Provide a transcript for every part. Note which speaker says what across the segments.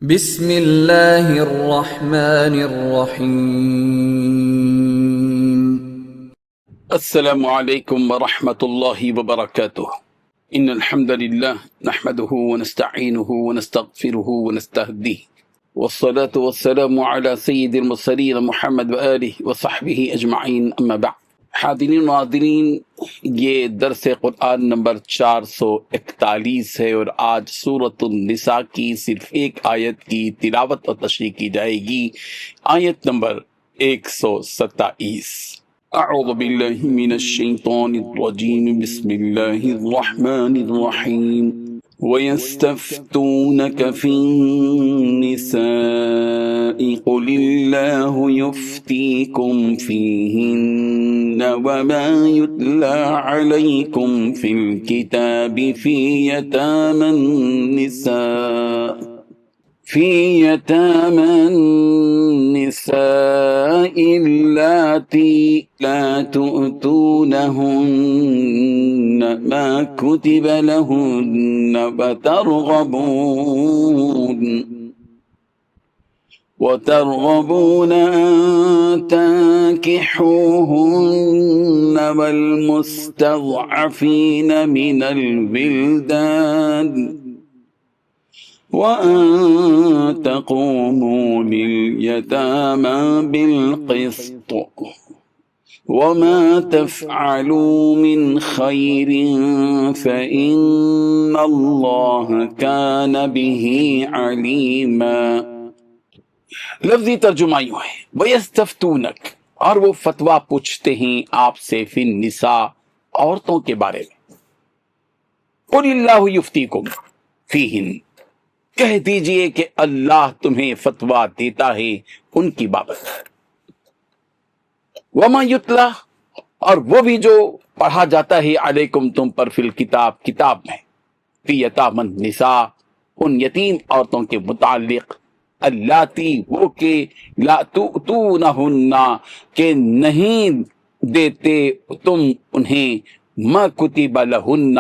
Speaker 1: بسم اللہ الرحمن الرحیم۔
Speaker 2: السلام علیکم ورحمۃ اللہ وبرکاتہ۔ ان الحمد للہ نحمده ونستعینه ونستغفره ونستهدیه والصلاة والسلام على سید المرسلین محمد وآلہ وصحبہ اجمعین، اما بعد۔ حاضرین و ناظرین، یہ درس قرآن نمبر 441 ہے اور آج سورۃ النساء کی صرف ایک آیت کی تلاوت اور تشریح کی جائے گی، آیت نمبر 127۔ اعوذ باللہ من الشیطان الرجیم، بسم اللہ الرحمن الرحیم۔ وَيَسْتَفْتُونَكَ فِي النِّسَاءِ قُلِ اللَّهُ يُفْتِيكُمْ فِيهِنَّ وَمَا يُتْلَى عَلَيْكُمْ فِي الْكِتَابِ فِي يَتَامَى النِّسَاءِ اللَّاتِي لَا تُؤْتُونَهُنَّ مَا كُتِبَ لَهُنَّ وترغبون أن تنكحوهن والمستضعفين من الولدان وأن تقوموا لليتامى بالقسط وما تفعلوا من خير فإن الله كان به عليما۔ لفظی ترجمہ یوں ہے، وَيَسْتَفْتُونَكَ، اور وہ فتویٰ پوچھتے ہیں آپ سے، فی النساء، عورتوں کے بارے میں۔ قُلِ اللَّهُ يُفْتِيكُمْ فِيهِنَّ، کہہ دیجئے کہ اللہ تمہیں فتویٰ دیتا ہے ان کی بابت۔ وَمَا يُتْلَى، اور وہ بھی جو پڑھا جاتا ہے، علیکم تم پر، فی الکتاب، کتاب میں، فی یتامى النساء، ان یتیم عورتوں کے متعلق، اللاتی، وہ کہ لا تؤتونہن، کہ نہیں دیتے تم انہیں، ما کتب لہن،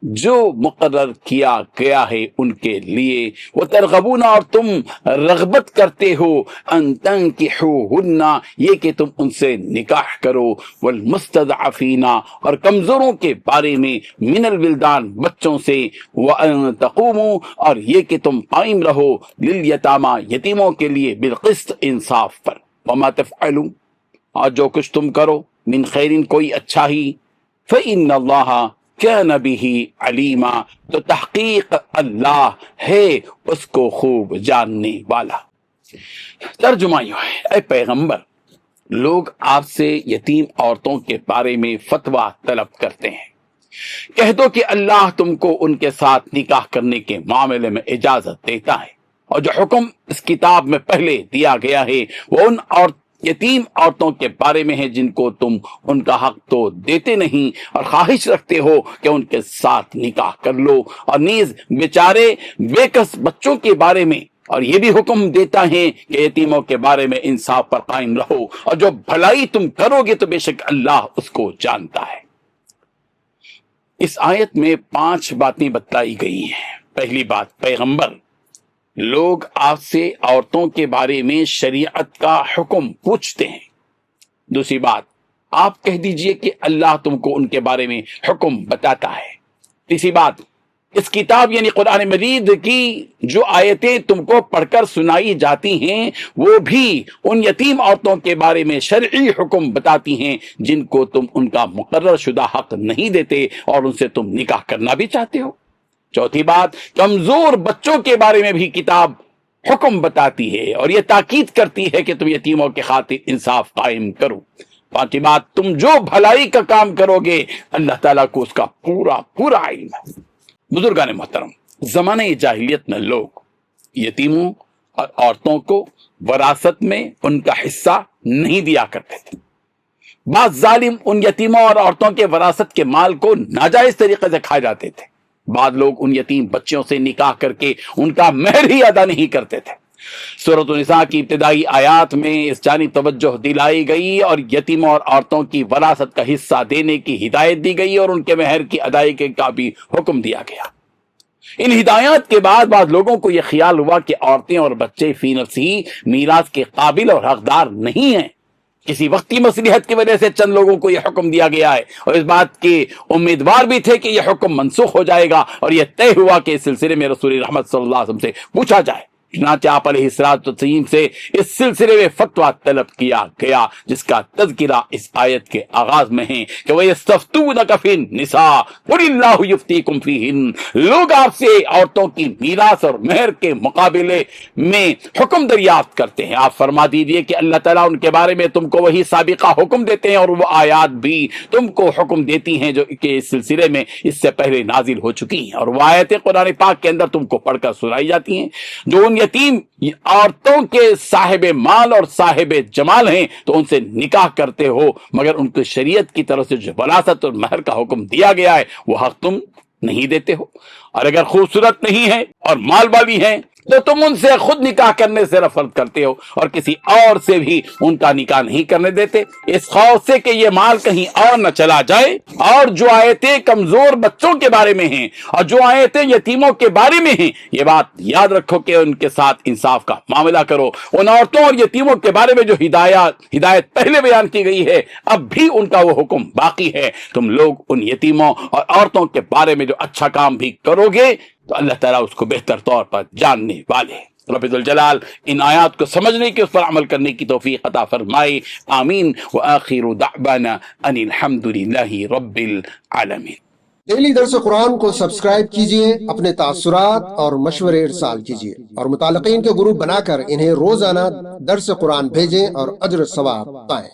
Speaker 2: جو مقرر کیا گیا ہے ان کے لیے، وترغبون، اور تم رغبت کرتے ہو، ان تنکحوہن، یہ کہ تم ان سے نکاح کرو، والمستضعفین، اور کمزوروں کے بارے میں، من الولدان، بچوں سے، وان تقوموا، اور یہ کہ تم قائم رہو، لیلیتامى، یتیموں کے لیے، بالقسط، انصاف پر، وما تفعلوا، اور جو کچھ تم کرو، من خیرن، کوئی اچھا ہی، فإن اللہ كان به علیما، تو تحقیق اللہ ہے اس کو خوب جاننے والا۔ ترجمہ یوں ہے، اے پیغمبر، لوگ آپ سے یتیم عورتوں کے بارے میں فتویٰ طلب کرتے ہیں، کہہ دو کہ اللہ تم کو ان کے ساتھ نکاح کرنے کے معاملے میں اجازت دیتا ہے، اور جو حکم اس کتاب میں پہلے دیا گیا ہے وہ ان یتیم عورتوں کے بارے میں ہے جن کو تم ان کا حق تو دیتے نہیں، اور خواہش رکھتے ہو کہ ان کے ساتھ نکاح کر لو، اور نیز بیچارے بے کس بچوں کے بارے میں، اور یہ بھی حکم دیتا ہے کہ یتیموں کے بارے میں انصاف پر قائم رہو، اور جو بھلائی تم کرو گے تو بے شک اللہ اس کو جانتا ہے۔ اس آیت میں 5 باتیں بتلائی گئی ہیں۔ پہلی بات، پیغمبر، لوگ آپ سے عورتوں کے بارے میں شریعت کا حکم پوچھتے ہیں۔ دوسری بات، آپ کہہ دیجئے کہ اللہ تم کو ان کے بارے میں حکم بتاتا ہے۔ تیسری بات، اس کتاب یعنی قرآن مجید کی جو آیتیں تم کو پڑھ کر سنائی جاتی ہیں وہ بھی ان یتیم عورتوں کے بارے میں شرعی حکم بتاتی ہیں جن کو تم ان کا مقرر شدہ حق نہیں دیتے اور ان سے تم نکاح کرنا بھی چاہتے ہو۔ چوتھی بات، کمزور بچوں کے بارے میں بھی کتاب حکم بتاتی ہے اور یہ تاکید کرتی ہے کہ تم یتیموں کے خاطر انصاف قائم کرو۔ پانچویں بات، تم جو بھلائی کا کام کرو گے اللہ تعالیٰ کو اس کا پورا پورا علم ہے۔ بزرگان محترم، زمانہ جاہلیت میں لوگ یتیموں اور عورتوں کو وراثت میں ان کا حصہ نہیں دیا کرتے تھے۔ بعض ظالم ان یتیموں اور عورتوں کے وراثت کے مال کو ناجائز طریقے سے کھا جاتے تھے۔ بعض لوگ ان یتیم بچوں سے نکاح کر کے ان کا مہر ہی ادا نہیں کرتے تھے۔ سورۃ النساء کی ابتدائی آیات میں اس جانب توجہ دلائی گئی اور یتیموں اور عورتوں کی وراثت کا حصہ دینے کی ہدایت دی گئی اور ان کے مہر کی ادائیگی کا بھی حکم دیا گیا۔ ان ہدایات کے بعد بعض لوگوں کو یہ خیال ہوا کہ عورتیں اور بچے فی نفسی میراث کے قابل اور حقدار نہیں ہیں. کسی وقتی مصلحت کی وجہ سے چند لوگوں کو یہ حکم دیا گیا ہے، اور اس بات کے امیدوار بھی تھے کہ یہ حکم منسوخ ہو جائے گا، اور یہ طے ہوا کہ اس سلسلے میں رسول رحمت صلی اللہ علیہ وسلم سے پوچھا جائے. چنانچہ آپ علیہ السلام سے اس سلسلے میں فتویٰ طلب کیا گیا، جس کا تذکرہ اس آیت کے آغاز میں ہے کہ وَيَسْتَفْتُونَكَ فِي النِّسَاءِ قُلِ اللَّهُ يُفْتِيكُمْ فِيهِنَّ. لوگ آپ سے عورتوں کی میراث اور مہر کے مقابلے میں حکم دریافت کرتے ہیں، آپ فرما دیجئے کہ اللہ تعالیٰ ان کے بارے میں تم کو وہی سابقہ حکم دیتے ہیں، اور وہ آیات بھی تم کو حکم دیتی ہیں جو کہ اس سلسلے میں اس سے پہلے نازل ہو چکی ہیں، اور وہ آیتیں قرآن پاک کے اندر تم کو پڑھ کر سنائی جاتی ہیں. جو ان یتیم عورتوں کے صاحب مال اور صاحب جمال ہیں تو ان سے نکاح کرتے ہو، مگر ان کو شریعت کی طرف سے جو وراثت اور مہر کا حکم دیا گیا ہے وہ حق تم نہیں دیتے ہو. اور اگر خوبصورت نہیں ہے اور مال والی ہیں تو تم ان سے خود نکاح کرنے سے رفض کرتے ہو، اور کسی اور سے بھی ان کا نکاح نہیں کرنے دیتے، اس خوف سے کہ یہ مال کہیں اور نہ چلا جائے. اور جو آیتیں کمزور بچوں کے بارے میں ہیں اور جو آیتیں یتیموں کے بارے میں ہیں، یہ بات یاد رکھو کہ ان کے ساتھ انصاف کا معاملہ کرو. ان عورتوں اور یتیموں کے بارے میں جو ہدایت پہلے بیان کی گئی ہے، اب بھی ان کا وہ حکم باقی ہے. تم لوگ ان یتیموں اور عورتوں کے بارے میں جو اچھا کام بھی کرو گے تو اللہ تعالیٰ اس کو بہتر طور پر جاننے والے ہیں. رب ذوالجلال ان آیات کو سمجھنے کی، اس پر عمل کرنے کی توفیق عطا فرمائے. آمین. وآخر دعوانا ان الحمد للہ رب العالمین.
Speaker 3: ڈیلی درس قرآن کو سبسکرائب کیجئے، اپنے تاثرات اور مشورے ارسال کیجئے، اور متعلقین کے گروپ بنا کر انہیں روزانہ درس قرآن بھیجیں اور اجر ثواب پائیں.